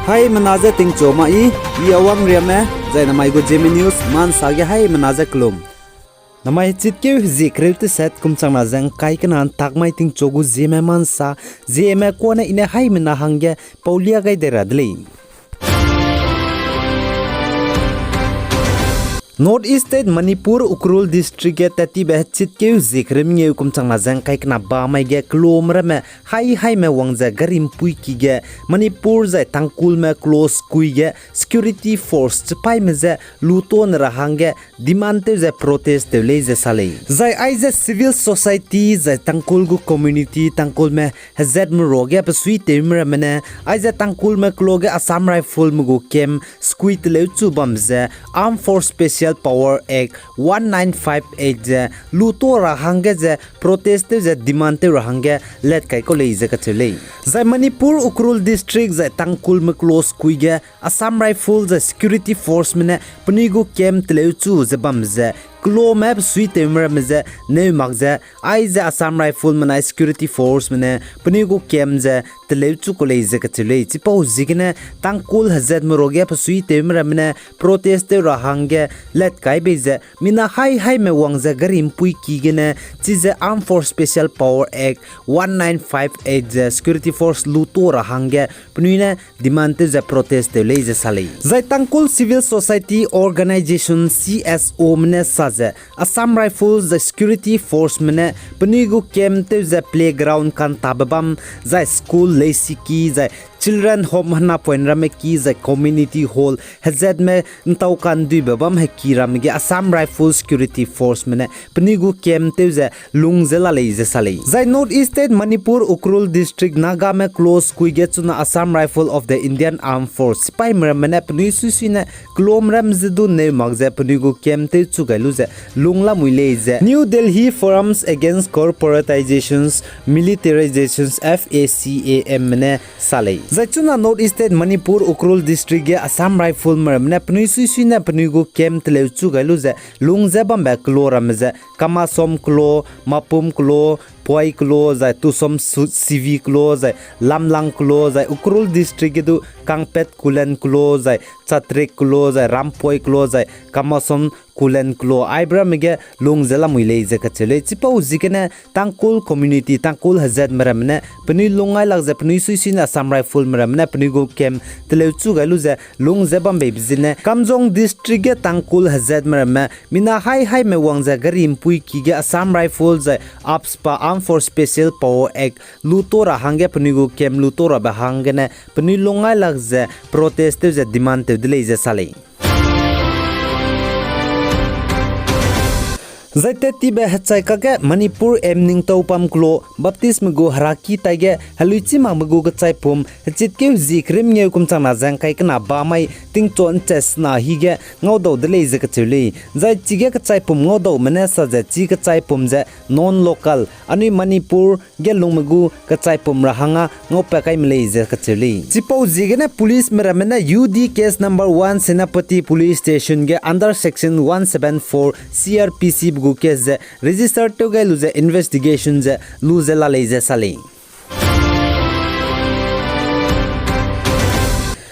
Hai menaza ting choma I awang riame zai namai go Zeme news man sage hai menaza klum namai chitke zikrel te set kumchang na jang kai kanan takmai ting chogu Zeme man sa Zeme ko na ine hai mena hangge paulia gai deradli North East State Manipur Ukrul District ke tati beh chitke zikrem nge kumchang na jang kai kana ba mai ge klomra me hai me wangza garim pui ki ge Manipur zai tangkul me close kui ge security force chipai me ze luton rahange demand te ze protest te le ze sale zai ai ze civil society zai tangkul gu community tangkul me hazet mu roge pa sui te mra mene ai ze tangkul me kloge Assam rifle mu gu kem squeet le chu bam ze armed force special Power Act 1958 je luto rahange je protest je demand te rahange let kai ko leize ka chele zai Manipur Ukrul District zai tangkul me close kuige Assam Rifle je security force mene punigu kem tleuchu je bam je Klo map suite meze ne magze ai ze Assam Rifle mana security force mene punigu kem je tleuchu ko leize ka chele chipo zigine tangkul hazet muroge pa suite mene protest rahange let kai beze mina hai me wangza garim pui kigene chize armed force special power act 1958 je security force luto rahange punine demand je protest leize sale zai tangkul civil society organization CSO mene Assam Rifles the security force mene punigu kem te the playground kan tababam the school lesiki the children home hana point rame ki the community hall hazet me ntau kan du babam he kiram ge Assam Rifles security force mene punigu kem te the lungzela leize sale the North East State Manipur Ukrul District Naga me close kuige chuna Assam Rifle of the Indian Armed Force pai mene puni susine klomram zidu ne magze punigu kem te chugailu Lungla Muileize New Delhi Forums Against Corporatizations Militarizations FACAM ne Saleh Zachuna North East State Manipur Ukrul District ge Assam Rifle mermne pnui sui na pnuigo kem tleuchu galuze lungze bamba kloramze kama som klo mapum klo Poi klo zai tu som CV klo zai lamlang klo zai Ukrul District ge du Kangpet Kulen klo zai Chatrek klo zai Rampoi klo zai Kamasom Kulen klo Aibra mege lungzela muileze ka chele chipa uzikene tangkul community tangkul hazet meramne pni lungai lagze pni suisina Assam Rifle meramne pni go kem tleuchu galuze lungze bambe bizine Kamjong District ge tangkul hazet meramne mina hai me wangza garim pui ki ge Assam Rifles apspa Armed Force Special Power Act lutora hange pni go kem lutora ba hangene pni lungai lagze protest je demand te dileize sale Zaite tibe hachai kage Manipur emning topam klo baptism go haraki tage haluichi mangbu go chai pum chitke zikrim nge kum changna jang kai kana ba mai tingchon ches na hige ngodo de leize ka chuli zai chige ka chai pum ngodo mane sa ja chi ka chai pum je non local ani Manipur ge lungmu ka chai pum rahanga ngopa kai mleize ka chuli chipo zigene police meramena UD case number 1 Senapati police station ge under section 174 CRPC gu case registered to ga luze investigations luze la leize sale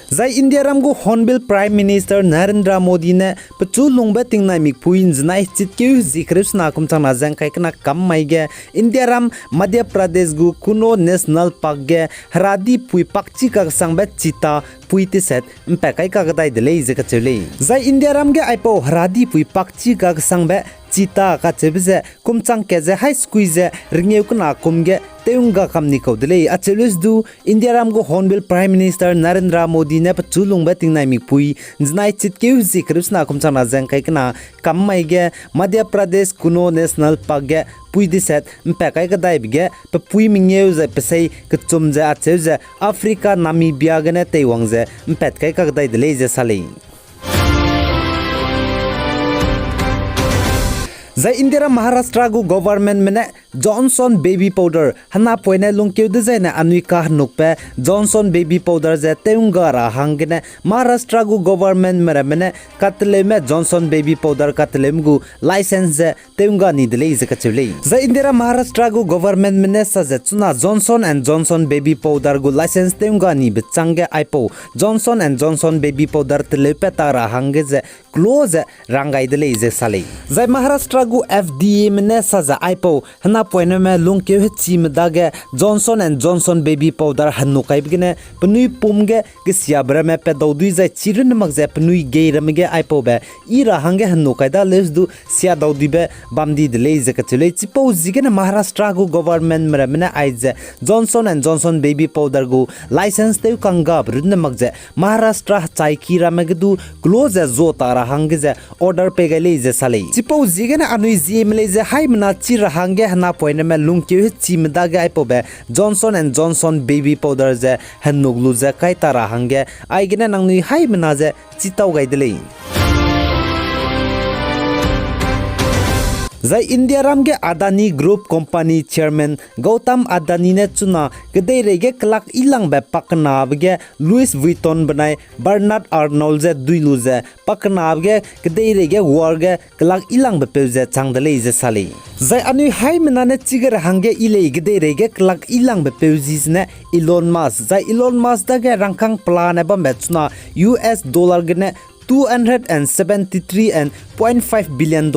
Zai India ramgo Honorable Prime Minister Narendra Modi ne pachu lungba tingna mikpuin znai chitkeu zikrus na kumchang na jang kai kana kam mai ge India ram Madhya Pradesh gu Kuno National Park ge haradi pui pakchi ka sangba Cheetah pui ti set mpekai ka gadai de leize ka chele Zai India ram ge aipo haradi pui pakchi ka sangba Cheetah ka chebze kumchang ke je high squeeze ringeu kana kumge teunga kamni ko dele achelus du India ram go Honorable Prime Minister Narendra Modi ne pachulung bating nai mikpui znai chitkeu zikrusna kumchang na jang kai kana kammai ge Madhya Pradesh Kuno National Park ge pui di set mpekai ga dai bige pa pui mingeu ze pesai kchum je acheu Africa Namibia ge ne teiwang je mpet kai ka dai dele je sale Zai India Maharashtra go government mene Johnson baby powder hana poine lungkeu de zaina anui ka nukpe Johnson baby powder je teunga ra hangene Maharashtra gu government meramene katleme Johnson baby powder katlem gu license je teunga ni dele je kachule za indira Maharashtra gu government mene sa je chuna Johnson and Johnson baby powder gu license teunga ni bechange aipo Johnson and Johnson baby powder telepe tara hange je close rangai dele je sale za Maharashtra gu FDA mene sa je aipo hana poine me lungkeu he chim dage Johnson and Johnson baby powder hanu kaibgene pnui pumge kisya brame pe daudui za chirin magze pnui geiramge aipo be ira hange hanu kaida lesdu sia daudi be bamdi dele je kachule chipo zigene Maharashtra gu government meramne aize Johnson and Johnson baby powder gu license te kanga brudne magze Maharashtra chaiki ramegdu close zo tara hange je order pe gele je sale chipo zigene anui Zeme je haimna chira hange hana poine me lungkeu chim daga aipo be Johnson and Johnson baby powder je hanuglu je kai tara hange aigene nangni haimna je chitau gaidele Zai India ramge Adani Group Company Chairman Gautam Adani ne chuna kedai rege klak ilang be pakna bge Louis Vuitton banai Bernard Arnault je duilu je pakna bge kedai rege warge klak ilang be peuze changdale je sale Zai anu hai menane chigar hange ile kedai rege klak ilang be peuzis ne Elon Musk Zai Elon Musk dage rangkang plan ba me chuna US dollar gene $273.5 billion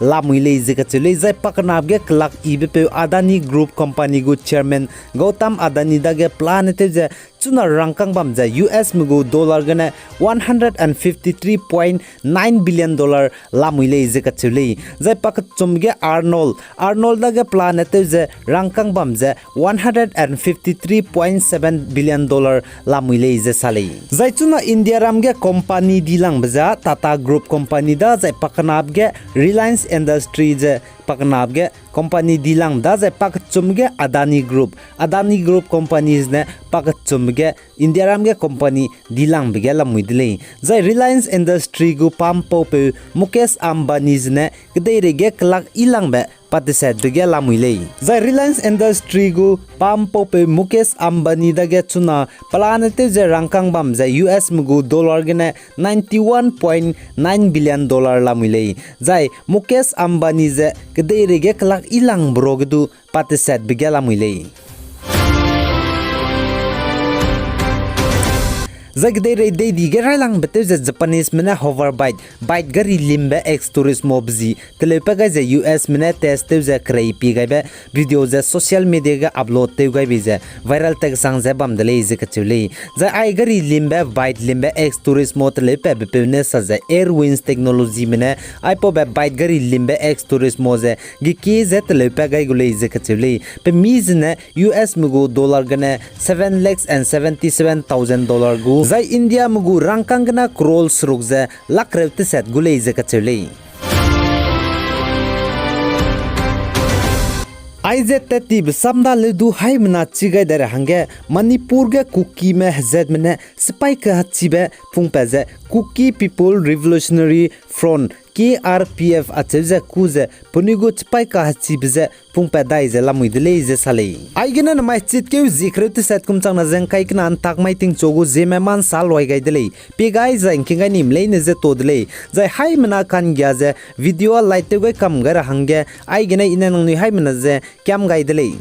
lamuile zeka chule zai paknab ge klak ibe Adani Group Company gu chairman Gautam Adani dage plan te je chuna rangkang bam je US mugu dollar gane $153.9 billion lamuile zeka chule zai pak chumge Arnold dage plan te je rangkang bam je $153.7 billion lamuile je sale zai chuna India ramge company dilang baza Tata Group Company da zai paknabge Reliance Industry je paknabge company dilang da zai pak chumge Adani Group companies ne pak chumge India ramge company dilang bege lamuidle zai Reliance Industry gu pampo pe Mukesh Ambani ne kdei rege klak ilang be patiset bege lamuile zai Reliance Industry gu pampo pe Mukesh Ambani dage chuna planete je rangkang bam zai US mugu dollar gene $91.9 billion lamuile zai Mukesh Ambani je kdei rege klak ilang brogdu patiset bege lamuile Zagdere de digerailang betu ze Japanese mena hoverbike bike gari limbe ex tourist mobzi telepega ze US mena test ze kreipi gaibe video ze social media ga upload te gaibe ze viral tag sang ze bam dele ze kachule ze ai gari limbe bike limbe ex tourist mo telepe bepne sa ze air winds technology mena ai po be bike gari limbe ex tourist mo ze gi ze telepe gai gule ze kachule pe mizne US mugo dollar gane $7,77,000 gu zai India mugu rangkangna crolls rukze lakrevte set gule ze kachule Aize tetib samda ledu haimna chigai dare hange Manipur ge kuki me hazet mene sipai ka hachibe pungpeze Kuki People Revolutionary Front KRPF acheze kuze punigo chipai ka hachibze pungpa daize lamuidle ze sale aigena na mai chitkeu zikrete set kumchang na jengkai kna antak mai ting chogo Zeme man salwai gaidele pe gai za inkinga nim leine ze todle zai haimna kan gya ze video light te goi kam gar hange aigena ina nang ni haimna ze kyam gaidele